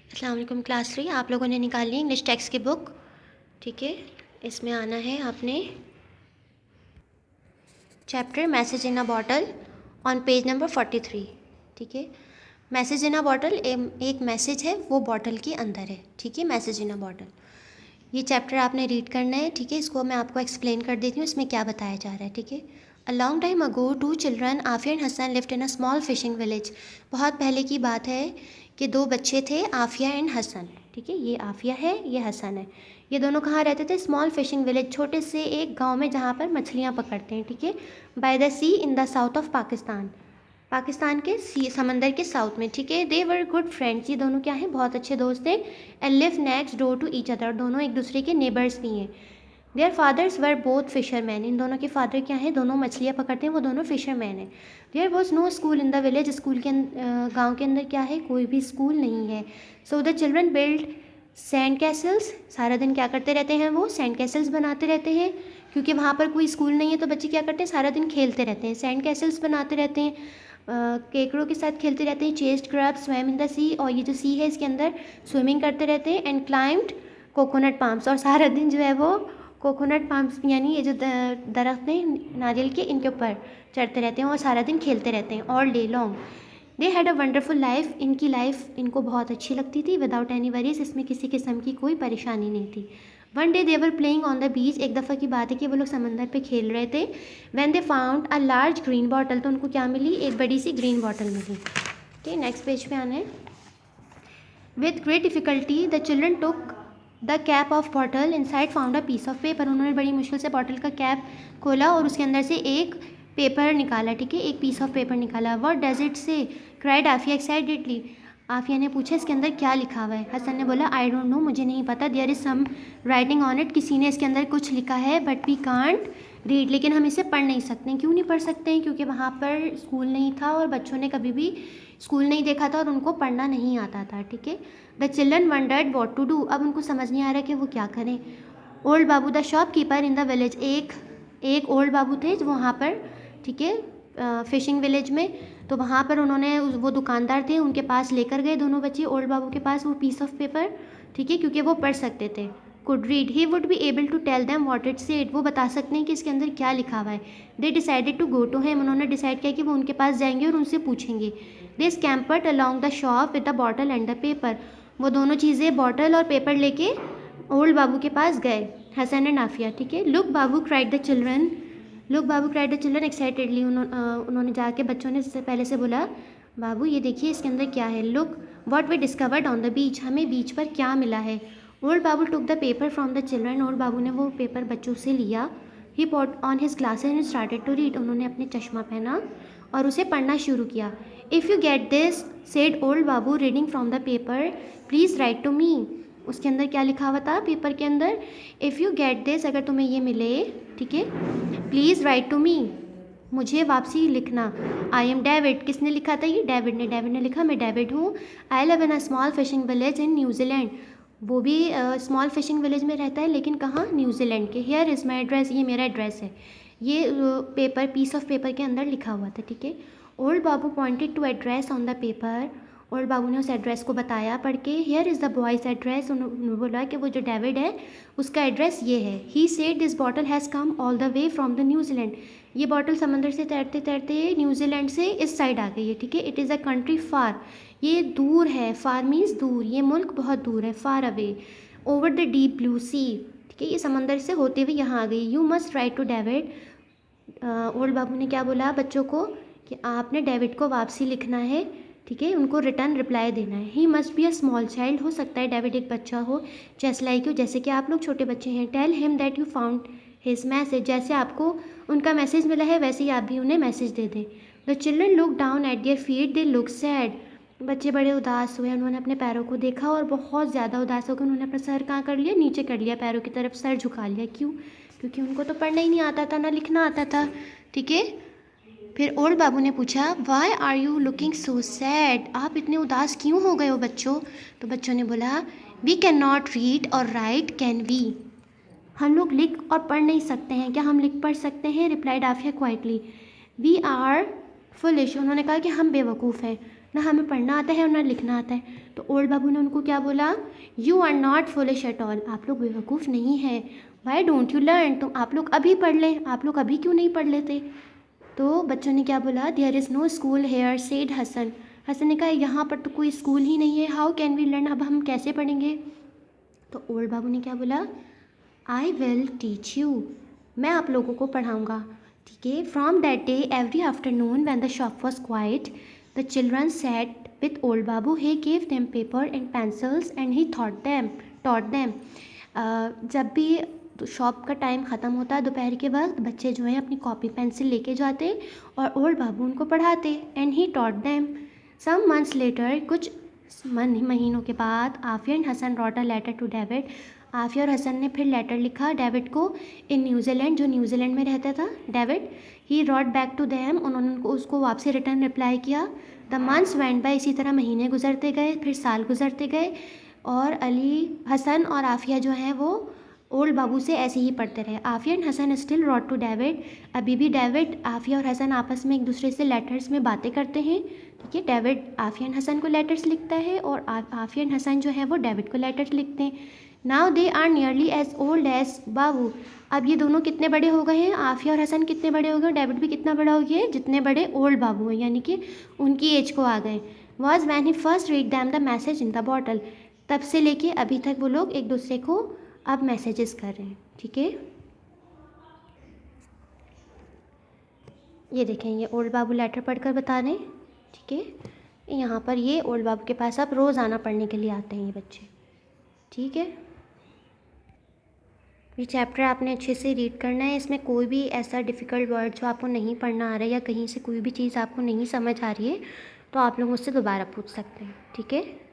अस्सलाम वालेकुम क्लास 3। आप लोगों ने निकाली इंग्लिश टेक्स्ट की बुक, ठीक है। इसमें आना है आपने chapter message in a bottle on page number 43, ठीक है। मैसेज इन अ बॉटल एक मैसेज है, वो बॉटल के अंदर है, ठीक है। मैसेज इन अ बॉटल, ये चैप्टर आपने रीड करना है, ठीक है। इसको मैं आपको एक्सप्लेन कर देती हूँ इसमें क्या बताया जा रहा है, ठीक है। A long time ago two children Afiya and Hasan lived in a small fishing village. बहुत पहले की बात है कि दो बच्चे थे, आफिया एंड हसन, ठीक है। ये आफिया है, ये हसन है। ये दोनों कहाँ रहते थे? स्मॉल फिशिंग विलेज, छोटे से एक गांव में जहाँ पर मछलियाँ पकड़ते हैं, ठीक है। By the sea in the south of Pakistan, Pakistan के सी समंदर के साउथ में, ठीक है। दे वर गुड फ्रेंड्स, ये दोनों क्या हैं? बहुत अच्छे दोस्त हैं। And live next door to each other, दोनों एक दूसरे के नेबर्स भी हैं। Their fathers were both fisherman, इन दोनों के फादर क्या हैं? दोनों मछलियाँ पकड़ते हैं, वो दोनों फिशरमैन हैं। There was no school in the village, school के गाँव के अंदर क्या है? कोई भी स्कूल नहीं है। So the children build sand Castle's, सारा दिन क्या करते रहते हैं? वो सैंड कैसल्स बनाते रहते हैं, क्योंकि वहाँ पर कोई स्कूल नहीं है तो बच्चे क्या करते हैं? सारा दिन खेलते रहते हैं, सैंड कैसल्स बनाते रहते हैं, केकड़ों के साथ खेलते रहते हैं। चेस्ट क्रब स्वैम इन द सी, और ये जो सी है इसके अंदर स्विमिंग करते रहते हैं। एंड क्लाइम्ड कोकोनट पाम्स, और सारा दिन जो है वो कोकोनट पाम्स यानी ये जो दरख्त हैं नारियल के, इनके ऊपर चढ़ते रहते हैं और सारा दिन खेलते रहते हैं all day long. They had a wonderful life, इनकी लाइफ इनको बहुत अच्छी लगती थी। विदाउट एनी वरीज, इसमें किसी किस्म की कोई परेशानी नहीं थी। One day they were playing on the बीच, एक दफ़ा की बात है कि वो लोग समंदर पे खेल रहे थे। When they found a large green bottle, तो उनको क्या मिली? एक बड़ी सी ग्रीन बॉटल मिली। ठीक, नेक्स्ट पेज पे आने। With great difficulty the children took the cap of bottle, inside found a piece of paper, उन्होंने बड़ी मुश्किल से बॉटल का कैप खोला और उसके अंदर से एक पेपर निकाला, ठीक है, एक पीस ऑफ पेपर निकाला। व्हाट डज इट से? क्राइड आफिया एक्साइटेडली, आफिया ने पूछा इसके अंदर क्या लिखा हुआ है? हसन ने बोला आई डोंट नो, मुझे नहीं पता। There is some writing on it, किसी ने इसके अंदर कुछ लिखा है, बट वी कांट रीड, लेकिन हम इसे पढ़ नहीं सकते। क्यों नहीं पढ़ सकते हैं? क्योंकि वहाँ पर स्कूल नहीं था और बच्चों ने कभी भी स्कूल नहीं देखा था और उनको पढ़ना नहीं आता था, ठीक है। The children wondered what to do, अब उनको समझ नहीं आ रहा कि वो क्या करें। Old Babu the shopkeeper in the village, एक ओल्ड बाबू थे जो वहाँ पर, ठीक है, फिशिंग विलेज में, तो वहाँ पर उन्होंने वो दुकानदार थे, उनके पास लेकर गए दोनों बच्चे ओल्ड बाबू के पास वो पीस ऑफ पेपर, ठीक है, क्योंकि वो पढ़ सकते थे, could read. He would be able to tell them what it said, वो बता सकते हैं कि इसके अंदर क्या लिखा हुआ है। They decided to go to him, उन्होंने डिसाइड किया कि वो उनके पास जाएंगे और उनसे पूछेंगे। They scampered along the shop with the bottle and the paper, वो दोनों चीज़ें बॉटल और पेपर लेके ओल्ड बाबू के पास गए, हसन एंड आफिया, ठीक है। Look Babu cried the children, look Babu cried the children excitedly, उन्होंने जाके बच्चों ने पहले से बोला बाबू ये देखिए इसके अंदर क्या है। Look what we discovered on the beach, हमें बीच पर क्या मिला है। Old Babu took the paper from the children, old Babu ने वो पेपर बच्चों से लिया। He put on his glasses and started to read, उन्होंने अपने चश्मा पहना और उसे पढ़ना शुरू किया। If you get this said old Babu reading from the paper, please write to me, उसके अंदर क्या लिखा हुआ था पेपर के अंदर? इफ़ यू गेट दिस, अगर तुम्हें ये मिले, ठीक है, प्लीज़ राइट टू मी, मुझे वापसी लिखना। आई एम डेविड, किसने लिखा था ये? डेविड ने लिखा मैं डेविड हूँ। I live in a small fishing village in New Zealand, वो भी स्मॉल फिशिंग विलेज में रहता है, लेकिन कहाँ? न्यूजीलैंड के। हियर इज़ माई एड्रेस, ये मेरा एड्रेस है। ये पेपर, पीस ऑफ पेपर के अंदर लिखा हुआ था, ठीक है। Old Babu pointed to address on the paper, old Babu ने उस एड्रेस को बताया पढ़ के। Here is the boy's address, उन्होंने बोला कि वो जो डेविड है उसका एड्रेस ये है। He said this bottle has come all the way from the New Zealand, ये बॉटल समंदर से तैरते तैरते न्यूजीलैंड से इस साइड आ गई है, ठीक है। इट इज़ अ कंट्री फार, ये दूर है, फार मीन्स दूर, ये मुल्क बहुत दूर है, far away, over the deep blue sea, ठीक है, ये समंदर से होते हुए यहाँ आ गई। You must write to David, old Babu ने क्या बोला बच्चों को कि आपने डेविड को वापसी लिखना है, ठीक है, उनको रिटर्न रिप्लाई देना है। He must be a small child, हो सकता है डेविड एक बच्चा हो, जस्ट लाइक यू, जैसे कि आप लोग छोटे बच्चे हैं। Tell him that you found his message, जैसे आपको उनका मैसेज मिला है वैसे ही आप भी उन्हें मैसेज दे दें। The children look down eight their feet, they look sad, बच्चे बड़े उदास हुए, उन्होंने अपने पैरों को देखा और बहुत ज़्यादा उदास होकर उन्होंने अपना सर कहाँ कर लिया? नीचे कर लिया, पैरों की तरफ सर झुका लिया। क्यों? क्योंकि उनको तो पढ़ना ही नहीं आता था, ना लिखना आता था, ठीक है। फिर ओल्ड बाबू ने पूछा why are you looking so sad, आप इतने उदास क्यों हो गए हो बच्चों? तो बच्चों ने बोला वी कैन नॉट रीड और राइट कैन वी, हम लोग लिख और पढ़ नहीं सकते हैं, क्या हम लिख पढ़ सकते हैं? Replied Afiya quietly. We are foolish, उन्होंने कहा कि हम बेवकूफ़ हैं। ना हमें पढ़ना आता है और ना लिखना आता है। तो ओल्ड बाबू ने उनको क्या बोला, you are not foolish at all, आप लोग बेवकूफ़ नहीं हैं। वाई डोंट यू लर्न, तो आप लोग अभी पढ़ लें, आप लोग अभी क्यों नहीं पढ़ लेते। तो बच्चों ने क्या बोला, there is no school here said Hasan. Hasan ने कहा यहाँ पर तो कोई स्कूल ही नहीं है, हाउ कैन वी लर्न, अब हम कैसे पढ़ेंगे। तो ओल्ड बाबू ने क्या बोला, आई विल टीच यू, मैं आप लोगों को पढ़ाऊँगा, ठीक है। From that day every afternoon when the shop was quiet the children sat with old Babu, he gave them paper and pencils and he taught them. जब भी शॉप का टाइम ख़त्म होता दोपहर के वक्त, बच्चे जो हैं अपनी कॉपी पेंसिल लेके जाते और ओल्ड बाबू उनको पढ़ाते। And he taught them. Some months later, कुछ महीनों के बाद, Afiya and Hasan wrote a letter to David, Afiya और हसन ने फिर लेटर लिखा डेविड को इन न्यूजीलैंड, जो न्यूजीलैंड में रहता था David. He wrote back to them, उन्होंने उसको वापसी रिटर्न रिप्लाई किया। द मंथ्स वेंट बाय, इसी तरह महीने गुजरते गए, फिर साल गुजरते गए, और अली, हसन और आफिया जो हैं वो ओल्ड बाबू से ऐसे ही पढ़ते रहे। Afiya and Hasan still wrote to David, अभी भी डेविड, आफिया और हसन आपस में एक दूसरे से लेटर्स में बातें करते हैं, ठीक है। डेविड आफिया एंड हसन को लेटर्स लिखता है और आफिया एंड हसन जो है वो डेविड को लेटर्स लिखते हैं। Now they are nearly as old as Babu, अब ये दोनों कितने बड़े हो गए हैं, आफिया और हसन कितने बड़े हो गए, डेविड भी कितना बड़ा हो गया है, जितने बड़े ओल्ड बाबू हैं, यानी कि उनकी एज को आ गए। Was when he first read them the message in the bottle, तब से लेके अभी तक वो लोग एक दूसरे को अब मैसेजेस कर रहे हैं, ठीक है। ये देखें, ये ओल्ड बाबू लेटर पढ़कर बता रहे हैं, ठीक है। यहाँ पर ये ओल्ड बाबू के पास अब रोज़ाना पढ़ने के लिए आते हैं ये बच्चे, ठीक है। ये चैप्टर आपने अच्छे से रीड करना है, इसमें कोई भी ऐसा डिफ़िकल्ट वर्ड जो आपको नहीं पढ़ना आ रहा है या कहीं से कोई भी चीज़ आपको नहीं समझ आ रही है तो आप लोग मुझसे दोबारा पूछ सकते हैं, ठीक है।